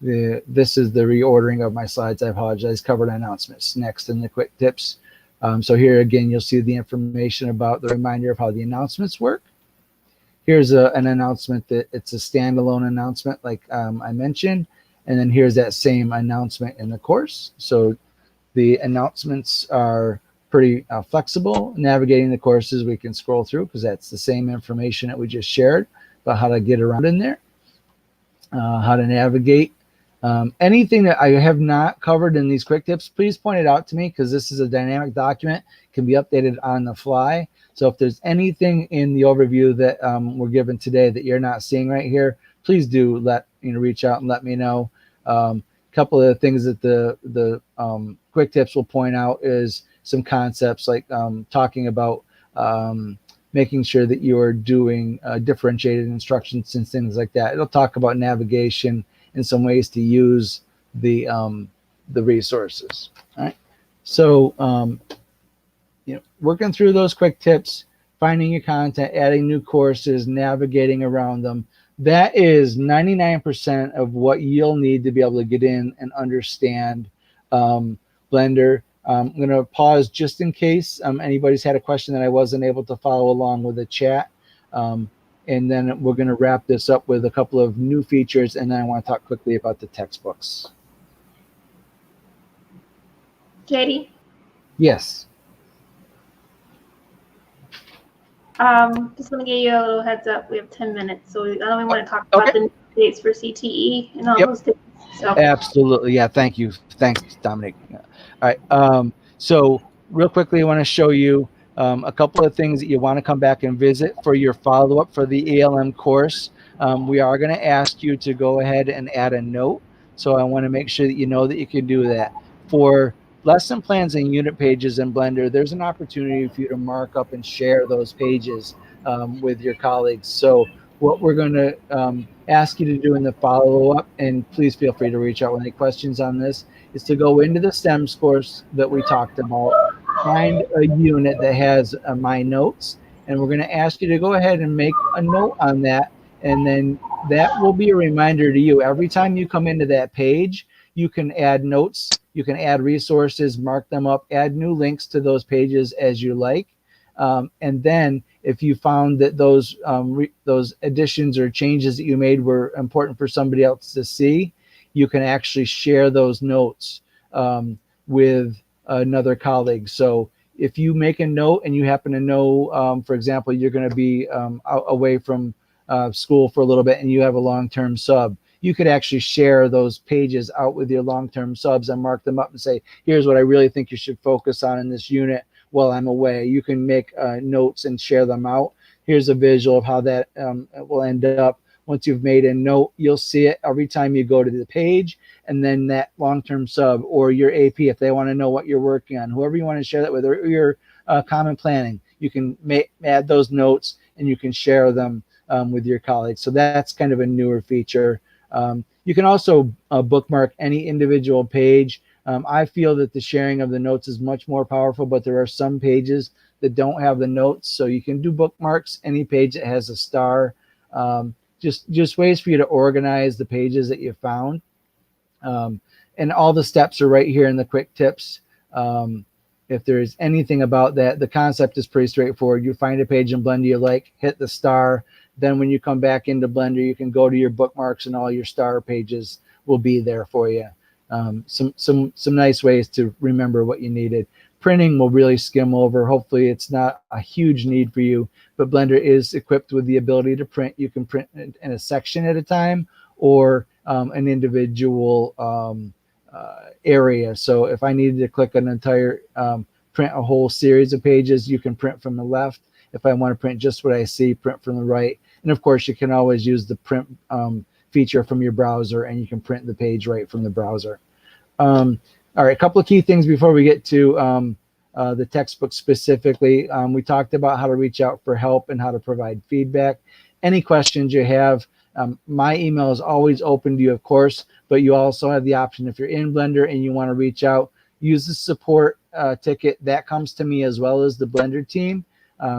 This is the reordering of my slides. I apologize. Covered announcements next in the quick tips. So here again, you'll see the information about the reminder of how the announcements work. Here's an announcement that it's a standalone announcement like I mentioned. And then here's that same announcement in the course. So the announcements are pretty flexible. Navigating the courses, we can scroll through because that's the same information that we just shared about how to get around in there, how to navigate. Anything that I have not covered in these quick tips, please point it out to me because this is a dynamic document, can be updated on the fly. So if there's anything in the overview that we're given today that you're not seeing right here, please do reach out and let me know. Couple of the things that the quick tips will point out is some concepts like talking about making sure that you are doing differentiated instructions and things like that. It'll talk about navigation and some ways to use the resources. All right. So working through those quick tips, finding your content, adding new courses, navigating around them. That is 99% of what you'll need to be able to get in and understand Blender. I'm going to pause just in case anybody's had a question that I wasn't able to follow along with the chat. And then we're going to wrap this up with a couple of new features, and then I want to talk quickly about the textbooks. JD? Yes. Just want to give you a little heads up. We have 10 minutes, so I only want to talk about the dates for CTE and all those things. So. Absolutely. Yeah. Thank you. Thanks, Dominic. All right. So real quickly, I want to show you a couple of things that you want to come back and visit for your follow-up for the ELM course. We are going to ask you to go ahead and add a note. So I want to make sure that you know that you can do that. For lesson plans and unit pages in Blender, there's an opportunity for you to mark up and share those pages with your colleagues. So what we're going to ask you to do in the follow-up, and please feel free to reach out with any questions on this, is to go into the STEMS course that we talked about, find a unit that has my notes, and we're going to ask you to go ahead and make a note on that, and then that will be a reminder to you. Every time you come into that page, you can add notes, you can add resources, mark them up, add new links to those pages as you like. And then if you found that those additions or changes that you made were important for somebody else to see, you can actually share those notes with another colleague. So if you make a note and you happen to know, for example, you're going to be away from school for a little bit and you have a long-term sub, you could actually share those pages out with your long-term subs and mark them up and say, here's what I really think you should focus on in this unit while I'm away. You can make notes and share them out. Here's a visual of how that will end up. Once you've made a note, you'll see it every time you go to the page, and then that long-term sub or your AP, if they want to know what you're working on, whoever you want to share that with, or your common planning, you can add those notes and you can share them with your colleagues. So that's kind of a newer feature. You can also bookmark any individual page I feel that the sharing of the notes is much more powerful, but there are some pages that don't have the notes. So you can do bookmarks, any page that has a star, just ways for you to organize the pages that you found. And all the steps are right here in the quick tips. If there's anything about that, the concept is pretty straightforward. You find a page in Blender you like, hit the star. Then when you come back into Blender, you can go to your bookmarks and all your star pages will be there for you. Some nice ways to remember what you needed. Printing will really skim over. Hopefully it's not a huge need for you, but Blender is equipped with the ability to print. You can print in a section at a time or an individual area. So if I needed to click an entire, print a whole series of pages, you can print from the left. If I want to print just what I see, print from the right. And of course, you can always use the print feature from your browser, and you can print the page right from the browser. All right, a couple of key things before we get to the textbook specifically. We talked about how to reach out for help and how to provide feedback. Any questions you have, my email is always open to you, of course, but you also have the option, if you're in Blender and you want to reach out, use the support ticket. That comes to me as well as the Blender team.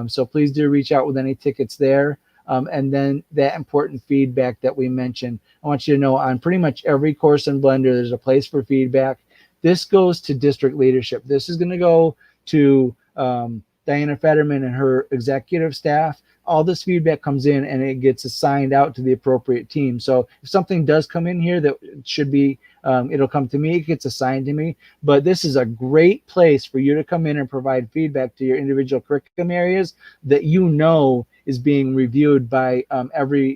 So please do reach out with any tickets there. And then that important feedback that we mentioned. I want you to know on pretty much every course in Blender, there's a place for feedback. This goes to district leadership. This is going to go to Diana Fetterman and her executive staff. All this feedback comes in and it gets assigned out to the appropriate team. So if something does come in here that should be, it'll come to me, it gets assigned to me. But this is a great place for you to come in and provide feedback to your individual curriculum areas that you know is being reviewed by every,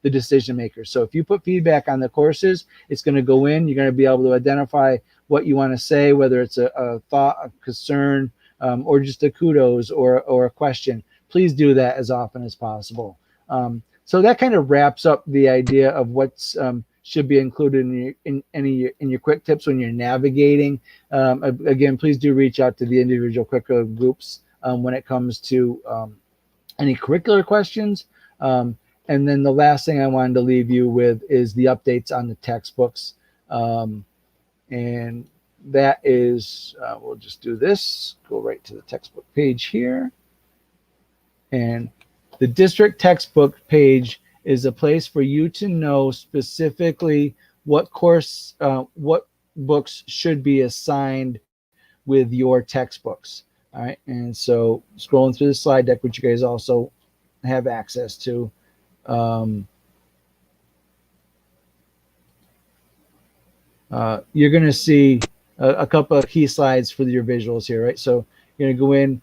the decision makers. So if you put feedback on the courses, it's going to go in. You're going to be able to identify what you want to say, whether it's a thought, a concern, or just a kudos or a question. Please do that as often as possible. So that kind of wraps up the idea of what's should be included in your quick tips when you're navigating. Again, please do reach out to the individual curriculum groups when it comes to any curricular questions. And then the last thing I wanted to leave you with is the updates on the textbooks. And that is, we'll just do this, go right to the textbook page here. And the district textbook page is a place for you to know specifically what course, what books should be assigned with your textbooks. All right, and so scrolling through the slide deck, which you guys also have access to, you're going to see a couple of key slides for your visuals here, right? So you're going to go in,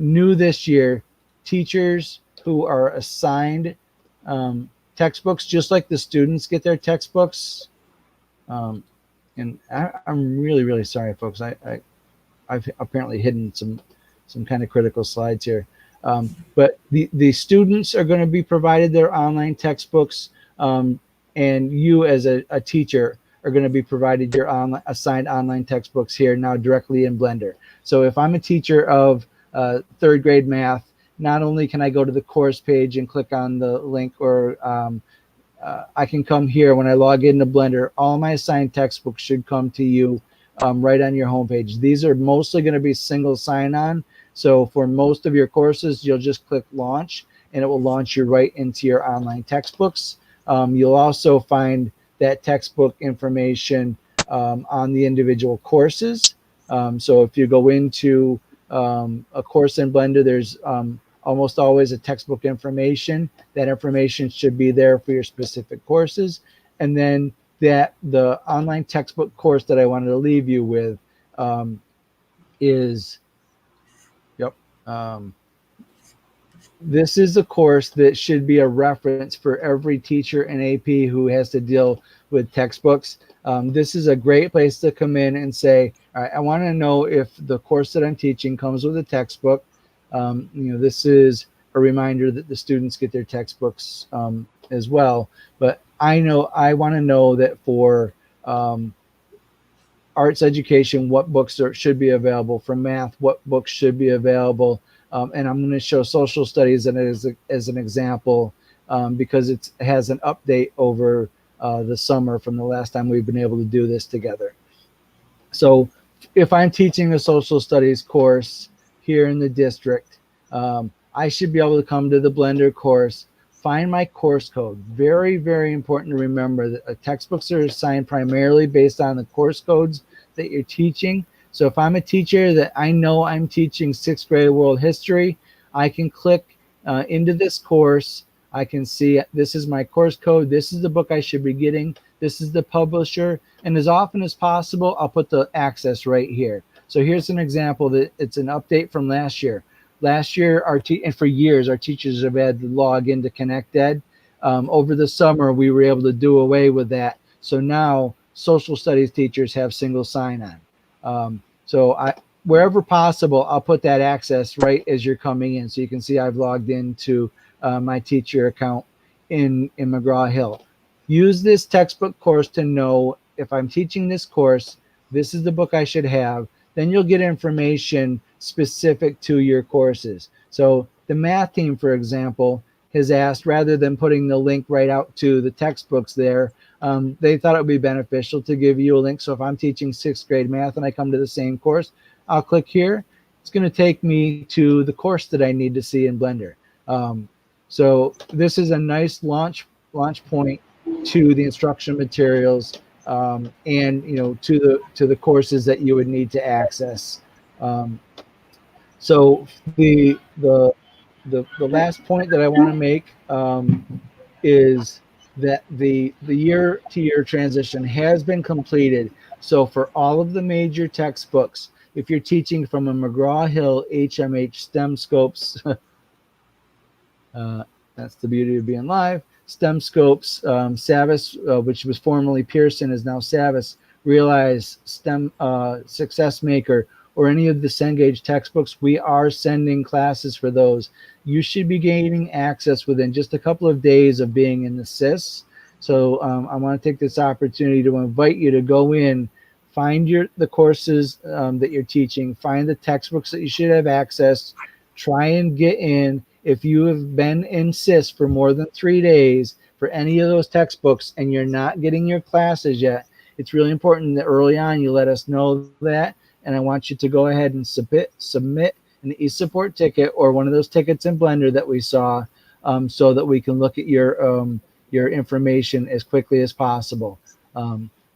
new this year, teachers who are assigned textbooks, just like the students get their textbooks. And I'm really, really sorry, folks. I've apparently hidden some kind of critical slides here. But the students are going to be provided their online textbooks, and you as a teacher are going to be provided your assigned online textbooks here now directly in Blender. So if I'm a teacher of third grade math, not only can I go to the course page and click on the link, or I can come here when I log into Blender. All my assigned textbooks should come to you right on your homepage. These are mostly going to be single sign-on. So for most of your courses, you'll just click launch and it will launch you right into your online textbooks. You'll also find that textbook information on the individual courses. So if you go into a course in Blender, there's almost always a textbook information. That information should be there for your specific courses. And then the online textbook course that I wanted to leave you with is, this is a course that should be a reference for every teacher in AP who has to deal with textbooks. This is a great place to come in and say, all right, I want to know if the course that I'm teaching comes with a textbook. This is a reminder that the students get their textbooks as well. But I want to know that for arts education, what books should be available. For math, what books should be available. And I'm going to show social studies as an example because it has an update over the summer from the last time we've been able to do this together. So if I'm teaching a social studies course here in the district, I should be able to come to the Blender course, find my course code. Very, very important to remember that textbooks are assigned primarily based on the course codes that you're teaching. So if I'm a teacher that I know I'm teaching 6th grade world history, I can click into this course. I can see this is my course code. This is the book I should be getting. This is the publisher. And as often as possible, I'll put the access right here. So here's an example that it's an update from last year. Last year, and for years, our teachers have had to log into ConnectEd. Over the summer, we were able to do away with that. So now social studies teachers have single sign-on. Wherever possible, I'll put that access right as you're coming in. So you can see I've logged into my teacher account in McGraw-Hill. Use this textbook course to know if I'm teaching this course, this is the book I should have. Then you'll get information specific to your courses. So the math team, for example, has asked, rather than putting the link right out to the textbooks there, they thought it would be beneficial to give you a link. So if I'm teaching 6th grade math and I come to the same course, I'll click here. It's going to take me to the course that I need to see in Blender. So this is a nice launch point to the instruction materials, and to the courses that you would need to access. So the last point that I want to make is that the year-to-year transition has been completed. So for all of the major textbooks, if you're teaching from a McGraw-Hill HMH STEM Scopes, that's the beauty of being live, STEM Scopes, Savvis, which was formerly Pearson, is now Savvis, Realize, STEM Success Maker, or any of the Cengage textbooks, we are sending classes for those. You should be gaining access within just a couple of days of being in the SIS. So I want to take this opportunity to invite you to go in, find the courses that you're teaching, find the textbooks that you should have access, try and get in. If you have been in SIS for more than 3 days for any of those textbooks and you're not getting your classes yet, it's really important that early on you let us know that. And I want you to go ahead and submit an eSupport ticket or one of those tickets in Blender that we saw, so that we can look at your information as quickly as possible.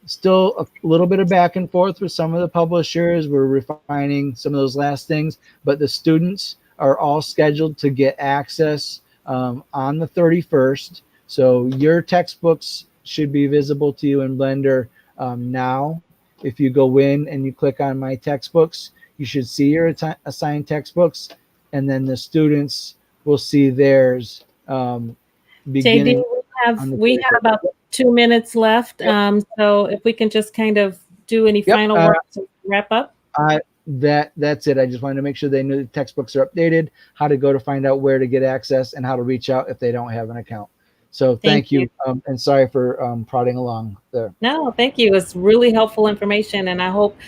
Still a little bit of back and forth with some of the publishers. We're refining some of those last things, but the students are all scheduled to get access on the 31st. So your textbooks should be visible to you in Blender now. If you go in and you click on my textbooks, you should see your assigned textbooks, and then the students will see theirs beginning. JD, we have about 2 minutes left. Yep. So if we can just kind of do any final words to wrap up. That's it. I just wanted to make sure they knew the textbooks are updated, how to go to find out where to get access, and how to reach out if they don't have an account. So thank you. And sorry for prodding along there. No, thank you. It's really helpful information, and I hope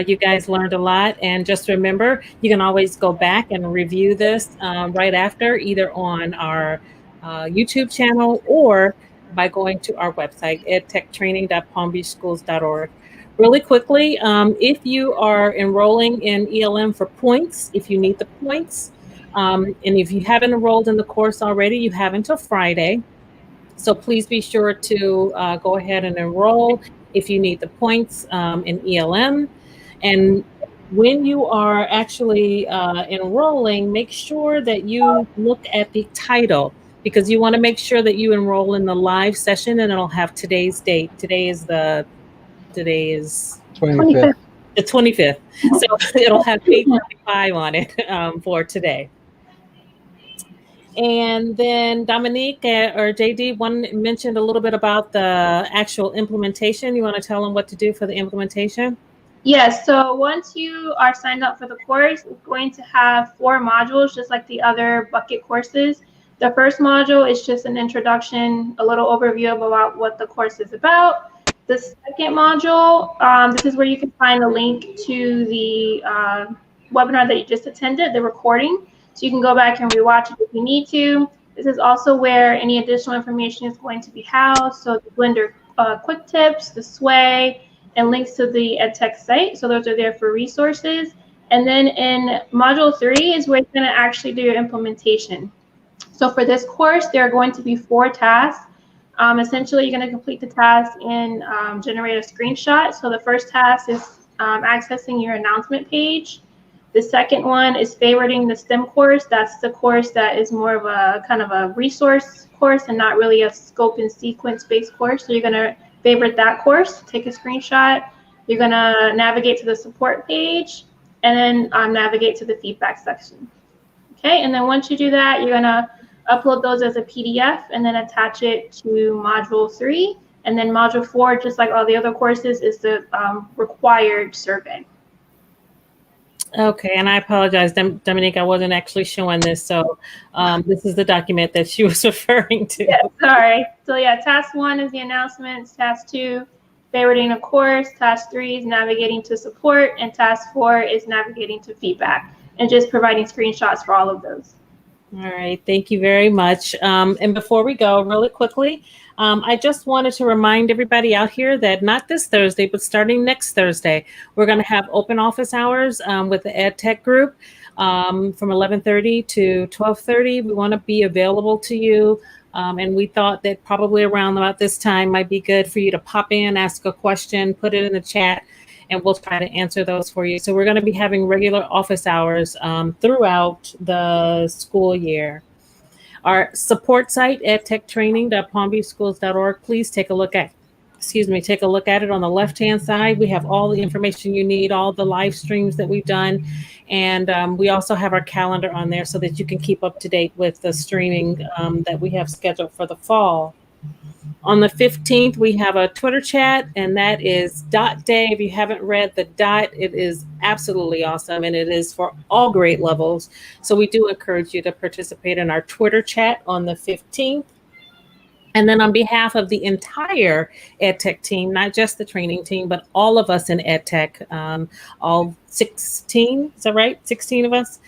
you guys learned a lot. And just remember, you can always go back and review this right after, either on our YouTube channel or by going to our website, edtechtraining.palmbeachschools.org. Really quickly, if you are enrolling in ELM for points, if you need the points, and if you haven't enrolled in the course already, you have until Friday. So please be sure to go ahead and enroll if you need the points in ELM. And when you are actually enrolling, make sure that you look at the title, because you want to make sure that you enroll in the live session, and it'll have today's date. Today is 25th. The 25th. So it'll have 8:25 on it for today. And then Dominique or JD mentioned a little bit about the actual implementation. You want to tell them what to do for the implementation? Yes, so once you are signed up for the course, it's going to have 4 modules, just like the other bucket courses. The first module is just an introduction, a little overview about what the course is about. The second module, this is where you can find a link to the webinar that you just attended, the recording. So you can go back and rewatch it if you need to. This is also where any additional information is going to be housed. So the Blender quick tips, the sway, and links to the EdTech site. So those are there for resources. And then in module 3 is where it's going to actually do your implementation. So for this course, there are going to be 4 tasks. Essentially, you're going to complete the task and generate a screenshot. So the first task is accessing your announcement page. The second one is favoriting the STEM course. That's the course that is more of a kind of a resource course and not really a scope and sequence based course. So you're going to favorite that course, take a screenshot. You're going to navigate to the support page and then navigate to the feedback section. Okay, and then once you do that, you're going to upload those as a PDF and then attach it to module 3. And then module 4, just like all the other courses, is the required survey. Okay, and I apologize, Dominique, I wasn't actually showing this, so this is the document that she was referring to. Yeah, sorry. So yeah, task 1 is the announcements, task 2, favoriting a course, task 3 is navigating to support, and task 4 is navigating to feedback, and just providing screenshots for all of those. All right, thank you very much. And before we go, really quickly, I just wanted to remind everybody out here that not this Thursday, but starting next Thursday, we're going to have open office hours with the EdTech group from 11:30 to 12:30. We want to be available to you. And we thought that probably around about this time might be good for you to pop in, ask a question, put it in the chat, and we'll try to answer those for you. So we're going to be having regular office hours throughout the school year. Our support site, edtechtraining.palmbeachschools.org. Please take a look at it on the left-hand side. We have all the information you need, all the live streams that we've done. And we also have our calendar on there so that you can keep up to date with the streaming that we have scheduled for the fall. On the 15th, we have a Twitter chat, and that is Dot Day. If you haven't read the Dot, it is absolutely awesome, and it is for all grade levels. So we do encourage you to participate in our Twitter chat on the 15th. And then on behalf of the entire EdTech team, not just the training team, but all of us in EdTech, all 16, is that right? 16 of us.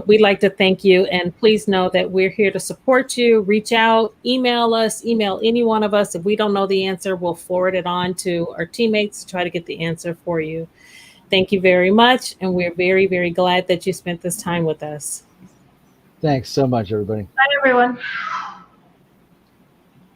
We'd like to thank you, and please know that we're here to support you. Reach out, email us, email any one of us. If we don't know the answer, we'll forward it on to our teammates to try to get the answer for you. Thank you very much, and we're very, very glad that you spent this time with us. Thanks so much, everybody. Bye, everyone.